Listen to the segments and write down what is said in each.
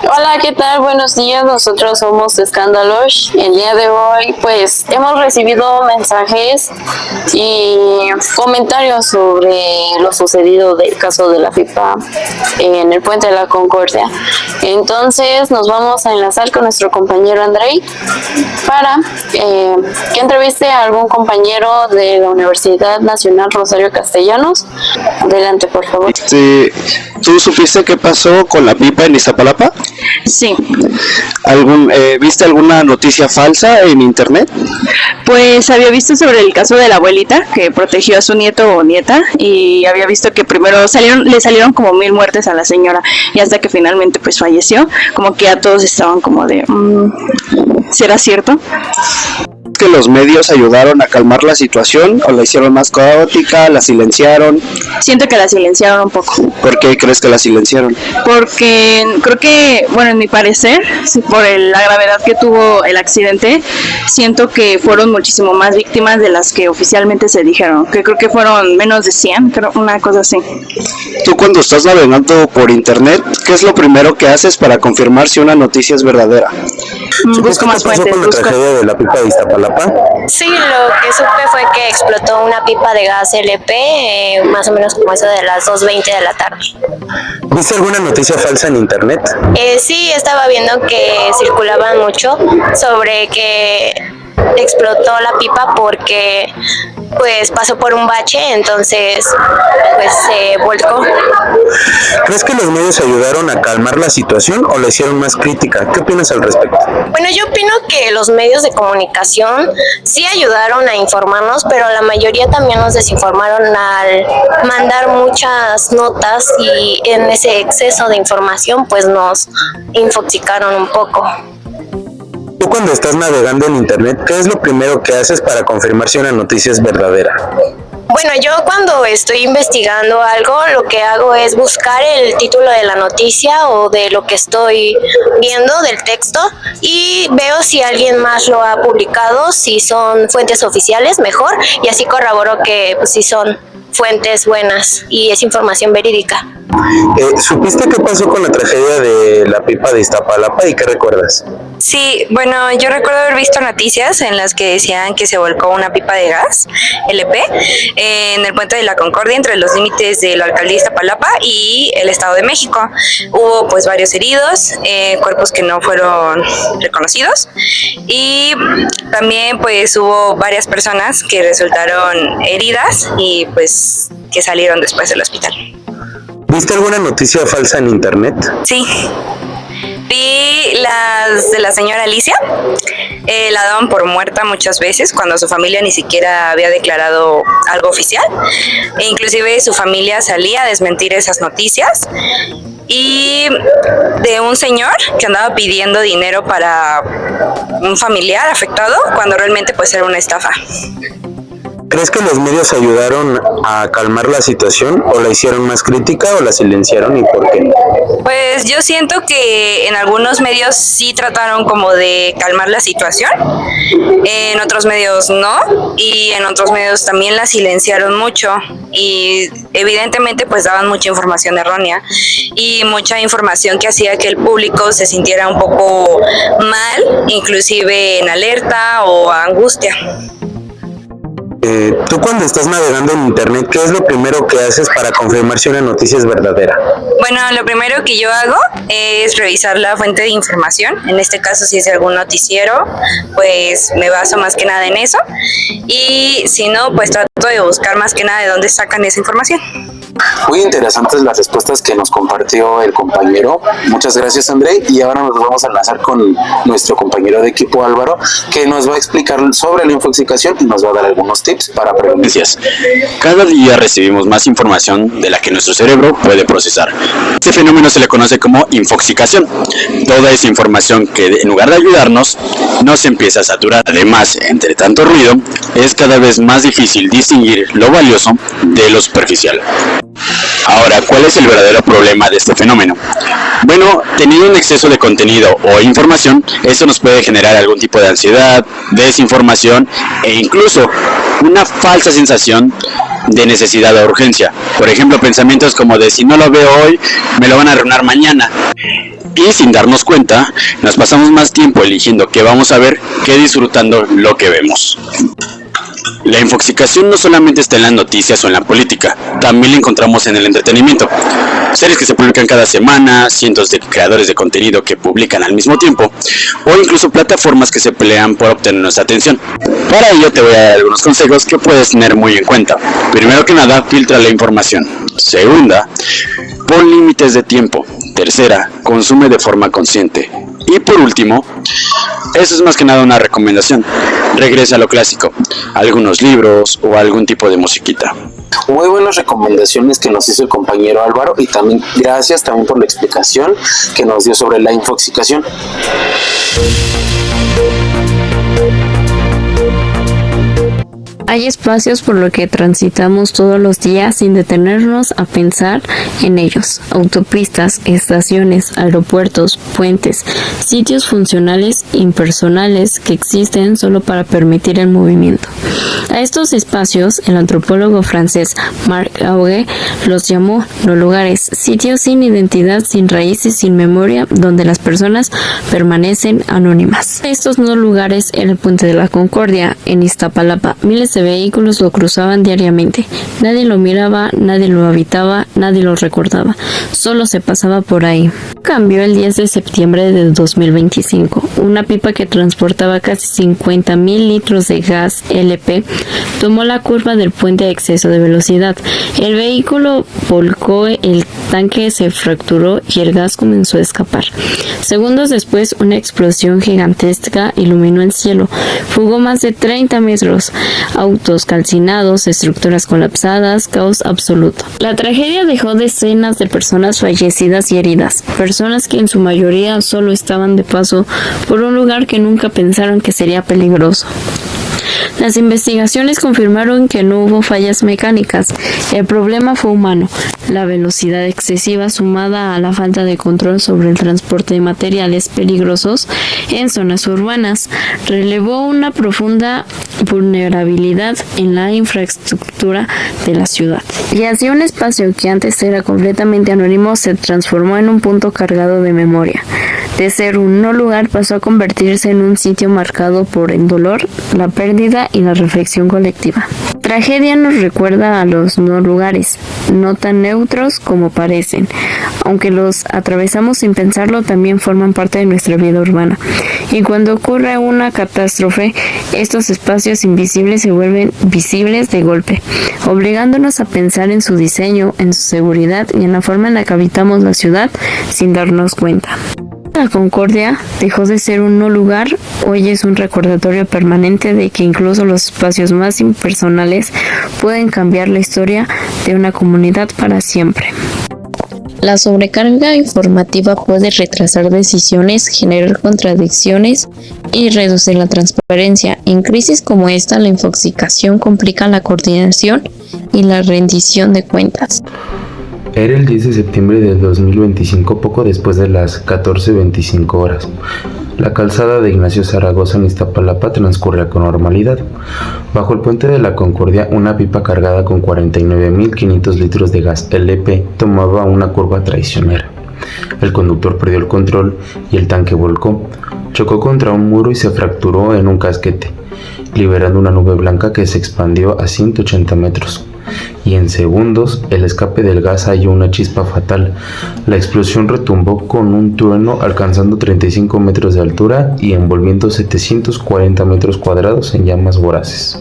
Hola, ¿qué tal? Buenos días, nosotros somos Escándalos. El día de hoy, pues, hemos recibido mensajes y comentarios sobre lo sucedido del caso de la pipa en el Puente de la Concordia. Entonces, nos vamos a enlazar con nuestro compañero Andrei para que entreviste a algún compañero de la Universidad Nacional Rosario Castellanos. Adelante, por favor. ¿Tú supiste qué pasó con la pipa en Iztapalapa? Sí, ¿Viste alguna noticia falsa en internet? pues había visto sobre el caso de la abuelita que protegió a su nieto o nieta y había visto que primero le salieron como 1000 muertes a la señora y hasta que finalmente pues falleció, como que ya todos estaban como de, ¿será cierto? ¿Que los medios ayudaron a calmar la situación o la hicieron más caótica, la silenciaron? Siento que la silenciaron un poco. ¿Por qué crees que la silenciaron? Porque creo que, bueno, en mi parecer, por la gravedad que tuvo el accidente, siento que fueron muchísimo más víctimas de las que oficialmente se dijeron, que creo que fueron menos de 100, creo, una cosa así. Tú cuando estás navegando por internet, ¿qué es lo primero que haces para confirmar si una noticia es verdadera? Busco más fuentes. ¿Con la tragedia de la pipa de Iztapalapa? Sí, lo que supe fue que explotó una pipa de gas LP, más o menos como eso de las 2:20 de la tarde. ¿Viste alguna noticia falsa en internet? Sí, estaba viendo que circulaban mucho sobre que explotó la pipa porque pues pasó por un bache, entonces pues se volcó. ¿Crees que los medios ayudaron a calmar la situación o la hicieron más crítica? ¿Qué opinas al respecto? Bueno, yo opino que los medios de comunicación sí ayudaron a informarnos, pero la mayoría también nos desinformaron al mandar muchas notas y en ese exceso de información pues nos infoxicaron un poco. Tú cuando estás navegando en internet, ¿qué es lo primero que haces para confirmar si una noticia es verdadera? Bueno, yo cuando estoy investigando algo, lo que hago es buscar el título de la noticia o de lo que estoy viendo, del texto, y veo si alguien más lo ha publicado, si son fuentes oficiales, mejor, y así corroboro que pues, si son fuentes buenas y es información verídica. ¿Supiste qué pasó con la tragedia de la pipa de Iztapalapa y qué recuerdas? Sí, bueno, yo recuerdo haber visto noticias en las que decían que se volcó una pipa de gas LP en el Puente de la Concordia entre los límites de la alcaldía de Iztapalapa y el Estado de México. Hubo pues varios heridos, cuerpos que no fueron reconocidos y también pues hubo varias personas que resultaron heridas y pues que salieron después del hospital. ¿Viste alguna noticia falsa en internet? Sí. Vi las de la señora Alicia, la daban por muerta muchas veces cuando su familia ni siquiera había declarado algo oficial, e inclusive su familia salía a desmentir esas noticias, y de un señor que andaba pidiendo dinero para un familiar afectado cuando realmente pues era una estafa. ¿Crees que los medios ayudaron a calmar la situación o la hicieron más crítica o la silenciaron y por qué? Pues yo siento que en algunos medios sí trataron como de calmar la situación, en otros medios no, y en otros medios también la silenciaron mucho y evidentemente pues daban mucha información errónea y mucha información que hacía que el público se sintiera un poco mal, inclusive en alerta o angustia. Tú cuando estás navegando en internet, ¿qué es lo primero que haces para confirmar si una noticia es verdadera? Bueno, lo primero que yo hago es revisar la fuente de información. En este caso, si es de algún noticiero, pues me baso más que nada en eso. Y si no, pues trato de buscar más que nada de dónde sacan esa información. Muy interesantes las respuestas que nos compartió el compañero. Muchas gracias, André. Y ahora nos vamos a enlazar con nuestro compañero de equipo, Álvaro, que nos va a explicar sobre la infoxicación y nos va a dar algunos tips para prevenir. Cada día recibimos más información de la que nuestro cerebro puede procesar. Este fenómeno se le conoce como infoxicación. Toda esa información que en lugar de ayudarnos, nos empieza a saturar. Además, entre tanto ruido, es cada vez más difícil distinguir lo valioso de lo superficial. Ahora, ¿cuál es el verdadero problema de este fenómeno? Bueno, teniendo un exceso de contenido o información, esto nos puede generar algún tipo de ansiedad, desinformación e incluso una falsa sensación de necesidad o urgencia. Por ejemplo, pensamientos como de si no lo veo hoy, me lo van a arruinar mañana. Y sin darnos cuenta, nos pasamos más tiempo eligiendo qué vamos a ver que disfrutando lo que vemos. La infoxicación no solamente está en las noticias o en la política, también la encontramos en el entretenimiento. Series que se publican cada semana, cientos de creadores de contenido que publican al mismo tiempo, o incluso plataformas que se pelean por obtener nuestra atención. Para ello te voy a dar algunos consejos que puedes tener muy en cuenta. Primero que nada, filtra la información. Segunda, pon límites de tiempo. Tercera, consume de forma consciente. Y por último, eso es más que nada una recomendación, regresa a lo clásico, algunos libros o algún tipo de musiquita. Muy buenas recomendaciones que nos hizo el compañero Álvaro, y también gracias también por la explicación que nos dio sobre la infoxicación. Hay espacios por los que transitamos todos los días sin detenernos a pensar en ellos. Autopistas, estaciones, aeropuertos, puentes, sitios funcionales impersonales que existen solo para permitir el movimiento. A estos espacios, el antropólogo francés Marc Augé los llamó no lugares, sitios sin identidad, sin raíces, sin memoria, donde las personas permanecen anónimas. Estos no lugares era el Puente de la Concordia, en Iztapalapa. Miles de vehículos lo cruzaban diariamente. Nadie lo miraba, nadie lo habitaba, nadie lo recordaba. Solo se pasaba por ahí. Cambió el 10 de septiembre de 2025. Una pipa que transportaba casi 50,000 litros de gas LP tomó la curva del puente a exceso de velocidad. El vehículo volcó, el tanque se fracturó y el gas comenzó a escapar. Segundos después, una explosión gigantesca iluminó el cielo. Fugó más de 30 metros. Autos calcinados, estructuras colapsadas, caos absoluto. La tragedia dejó decenas de personas fallecidas y heridas, personas que en su mayoría solo estaban de paso por un lugar que nunca pensaron que sería peligroso. Las investigaciones confirmaron que no hubo fallas mecánicas, el problema fue humano. La velocidad excesiva sumada a la falta de control sobre el transporte de materiales peligrosos en zonas urbanas relevó una profunda vulnerabilidad en la infraestructura de la ciudad. Y así un espacio que antes era completamente anónimo se transformó en un punto cargado de memoria. De ser un no lugar pasó a convertirse en un sitio marcado por el dolor, la pérdida y la reflexión colectiva. Tragedia nos recuerda a los no lugares, no tan neutros como parecen. Aunque los atravesamos sin pensarlo, también forman parte de nuestra vida urbana. Y cuando ocurre una catástrofe, estos espacios invisibles se vuelven visibles de golpe, obligándonos a pensar en su diseño, en su seguridad y en la forma en la que habitamos la ciudad sin darnos cuenta. La Concordia dejó de ser un no lugar, hoy es un recordatorio permanente de que incluso los espacios más impersonales pueden cambiar la historia de una comunidad para siempre. La sobrecarga informativa puede retrasar decisiones, generar contradicciones y reducir la transparencia. En crisis como esta, la infoxicación complica la coordinación y la rendición de cuentas. Era el 10 de septiembre de 2025, poco después de las 14:25 horas. La calzada de Ignacio Zaragoza en Iztapalapa transcurría con normalidad. Bajo el puente de la Concordia, una pipa cargada con 49,500 litros de gas LP tomaba una curva traicionera. El conductor perdió el control y el tanque volcó. Chocó contra un muro y se fracturó en un casquete, liberando una nube blanca que se expandió a 180 metros. Y en segundos, el escape del gas halló una chispa fatal. La explosión retumbó con un trueno alcanzando 35 metros de altura y envolviendo 740 metros cuadrados en llamas voraces.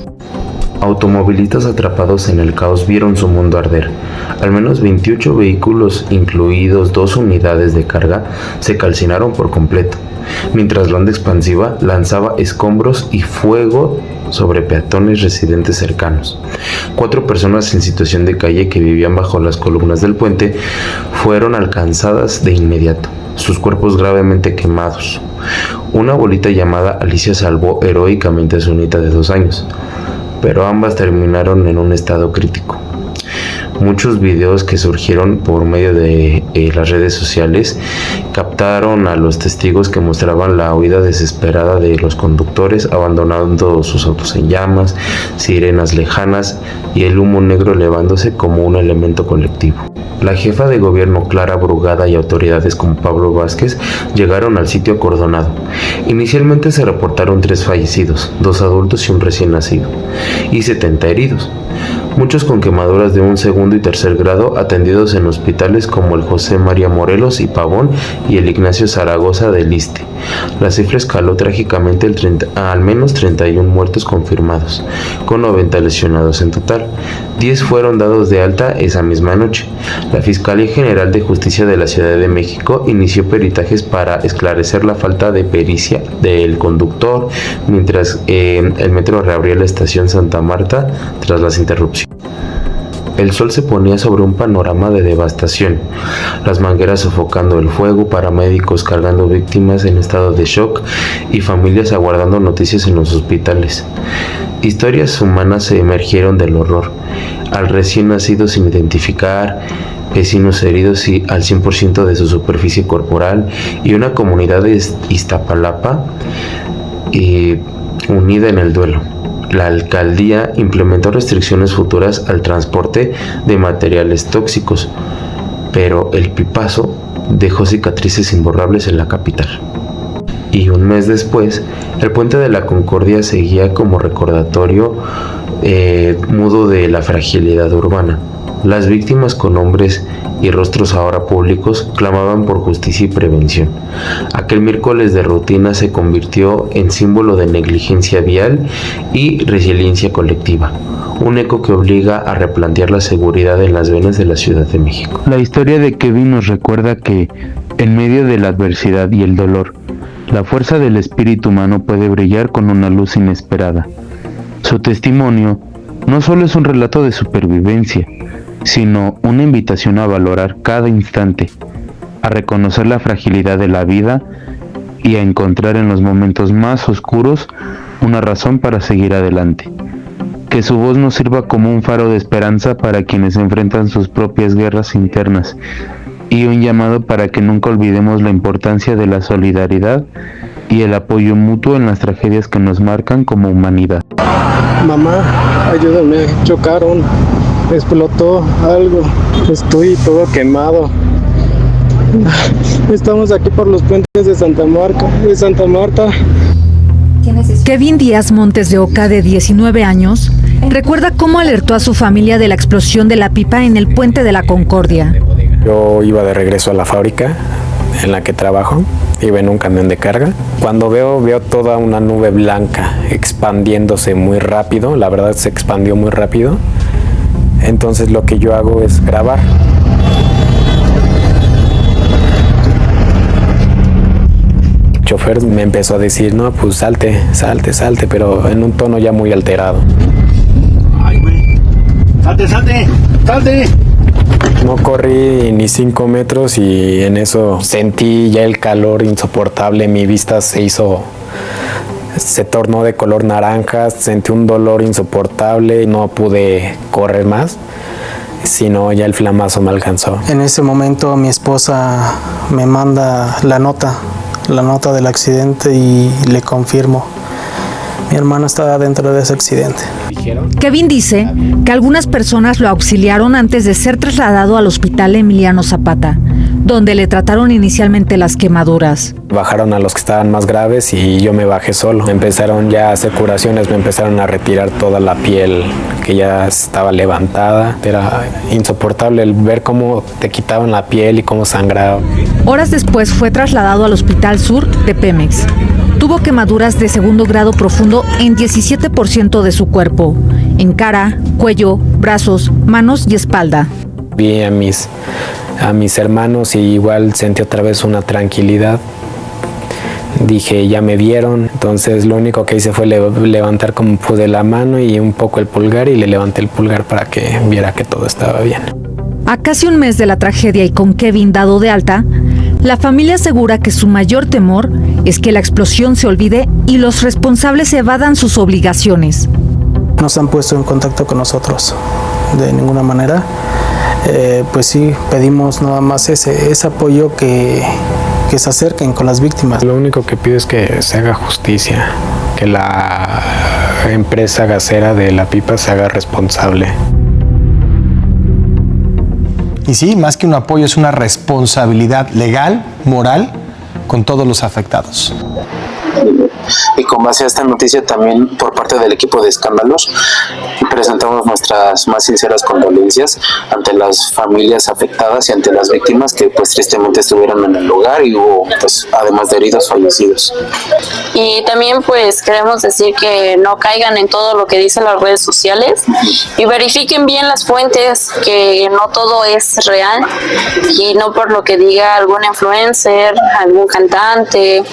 Automovilistas atrapados en el caos vieron su mundo arder. Al menos 28 vehículos, incluidos 2 unidades de carga, se calcinaron por completo, mientras la onda expansiva lanzaba escombros y fuego sobre peatones residentes cercanos. 4 personas en situación de calle que vivían bajo las columnas del puente fueron alcanzadas de inmediato, sus cuerpos gravemente quemados. Una abuelita llamada Alicia salvó heroicamente a su nieta de 2 años, pero ambas terminaron en un estado crítico. Muchos videos que surgieron por medio de las redes sociales captaron a los testigos que mostraban la huida desesperada de los conductores, abandonando sus autos en llamas, sirenas lejanas y el humo negro elevándose como un elemento colectivo. La jefa de gobierno Clara Brugada y autoridades como Pablo Vázquez llegaron al sitio acordonado. Inicialmente se reportaron 3 fallecidos, 2 adultos y un recién nacido, y 70 heridos, muchos con quemaduras de un segundo y tercer grado, atendidos en hospitales como el José María Morelos y Pavón y el Ignacio Zaragoza del Iste. La cifra escaló trágicamente a al menos 31 muertos confirmados, con 90 lesionados en total. 10 fueron dados de alta esa misma noche. La Fiscalía General de Justicia de la Ciudad de México inició peritajes para esclarecer la falta de pericia del conductor, mientras el metro reabría la estación Santa Marta tras las interrupciones. El sol se ponía sobre un panorama de devastación, las mangueras sofocando el fuego, paramédicos cargando víctimas en estado de shock y familias aguardando noticias en los hospitales. Historias humanas se emergieron del horror, al recién nacido sin identificar, vecinos heridos y al 100% de su superficie corporal, y una comunidad de Iztapalapa unida en el duelo. La alcaldía implementó restricciones futuras al transporte de materiales tóxicos, pero el pipazo dejó cicatrices imborrables en la capital. Y un mes después, el Puente de la Concordia seguía como recordatorio mudo de la fragilidad urbana. Las víctimas, con nombres y rostros ahora públicos, clamaban por justicia y prevención. Aquel miércoles de rutina se convirtió en símbolo de negligencia vial y resiliencia colectiva, un eco que obliga a replantear la seguridad en las venas de la Ciudad de México. La historia de Kevin nos recuerda que, en medio de la adversidad y el dolor, la fuerza del espíritu humano puede brillar con una luz inesperada. Su testimonio no solo es un relato de supervivencia, sino una invitación a valorar cada instante, a reconocer la fragilidad de la vida y a encontrar en los momentos más oscuros una razón para seguir adelante. Que su voz nos sirva como un faro de esperanza para quienes enfrentan sus propias guerras internas, y un llamado para que nunca olvidemos la importancia de la solidaridad y el apoyo mutuo en las tragedias que nos marcan como humanidad. Mamá, ayúdame, chocaron, explotó algo, estoy todo quemado. Estamos aquí por los puentes de Santa Marta. Kevin Díaz Montes de Oca, de 19 años, recuerda cómo alertó a su familia de la explosión de la pipa en el Puente de la Concordia. Yo iba de regreso a la fábrica en la que trabajo, iba en un camión de carga. Cuando veo toda una nube blanca expandiéndose muy rápido, la verdad se expandió muy rápido. Entonces lo que yo hago es grabar. El chofer me empezó a decir, no, pues salte, pero en un tono ya muy alterado. Ay, güey, salte. No corrí ni 5 metros y en eso sentí ya el calor insoportable, mi vista se tornó de color naranja, sentí un dolor insoportable y no pude correr más, sino ya el flamazo me alcanzó. En ese momento mi esposa me manda la nota del accidente y le confirmo. Mi hermano estaba dentro de ese accidente. Kevin dice que algunas personas lo auxiliaron antes de ser trasladado al hospital Emiliano Zapata, donde le trataron inicialmente las quemaduras. Bajaron a los que estaban más graves y yo me bajé solo. Empezaron ya a hacer curaciones, me empezaron a retirar toda la piel que ya estaba levantada. Era insoportable el ver cómo te quitaban la piel y cómo sangraba. Horas después fue trasladado al Hospital Sur de Pemex. Tuvo quemaduras de segundo grado profundo en 17% de su cuerpo, en cara, cuello, brazos, manos y espalda. Vi a mis hermanos y igual sentí otra vez una tranquilidad. Dije, ya me vieron, entonces lo único que hice fue levantar como pude la mano y un poco el pulgar, y le levanté el pulgar para que viera que todo estaba bien. A casi un mes de la tragedia y con Kevin dado de alta, la familia asegura que su mayor temor es que la explosión se olvide y los responsables evadan sus obligaciones. No se han puesto en contacto con nosotros de ninguna manera. pues sí, pedimos nada más ese apoyo que se acerquen con las víctimas. Lo único que pido es que se haga justicia, que la empresa gasera de la pipa se haga responsable. Y sí, más que un apoyo, es una responsabilidad legal, moral, con todos los afectados. Y con base a esta noticia también por parte del equipo de Escándalos presentamos nuestras más sinceras condolencias ante las familias afectadas y ante las víctimas que pues tristemente estuvieron en el lugar y hubo pues además de heridos fallecidos. Y también pues queremos decir que no caigan en todo lo que dicen las redes sociales y verifiquen bien las fuentes, que no todo es real y no por lo que diga algún influencer, algún cantante,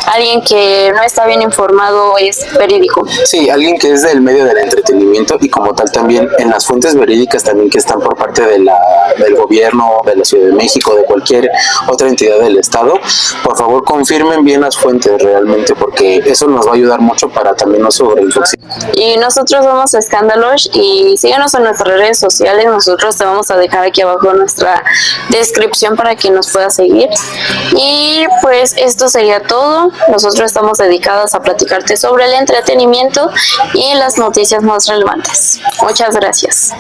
alguien que no está bien informado es verídico. Sí, alguien que es del medio del entretenimiento y como tal también en las fuentes verídicas también que están por parte de del gobierno de la Ciudad de México, de cualquier otra entidad del estado, por favor confirmen bien las fuentes realmente porque eso nos va a ayudar mucho para también no sobreinfoxicar. Y nosotros somos Escándalos y síganos en nuestras redes sociales, nosotros te vamos a dejar aquí abajo nuestra descripción para que nos puedas seguir. Y pues esto sería todo, nosotros estamos dedicados a platicarte sobre el entretenimiento y las noticias más relevantes. Muchas gracias.